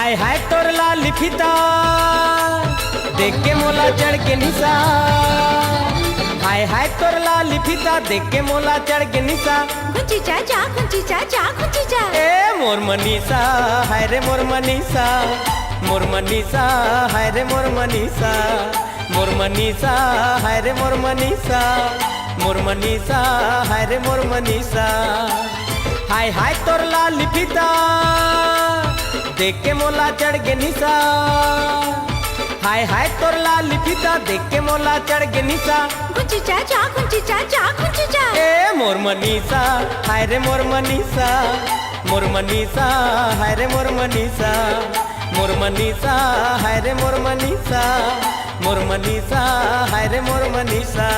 हाय हाय तोर लाली फीता देख के मोला चढ़ के निशा। हाय हाय तोर लाली फीता देख के मोला चढ़ के निशा। गुंची जा जा गुंची जा जा गुंची जा। ए मोर मनीषा हाय रे मोर मनीषा, मोर मनीषा हाय रे मोर मनीषा, मोर मनीषा हाय रे मोर मनीषा, मोर मनीषा हाय रे मोर मनीषा। हाय हाय तोर लाली फीता देख के मोला चढ़ के निशा। हाय हाय तोर लाली फीता देख के मोला चढ़ के निशा। गुंची जा जा गुंची जा जा गुंची जा। ए मोर मनीषा हाय रे मोर मनीषा, मोर मनीषा हाय रे मोर मनीषा, मोर मनीषा हाय रे मोर मनीषा, मोर मनीषा हाय रे मोर मनीषा।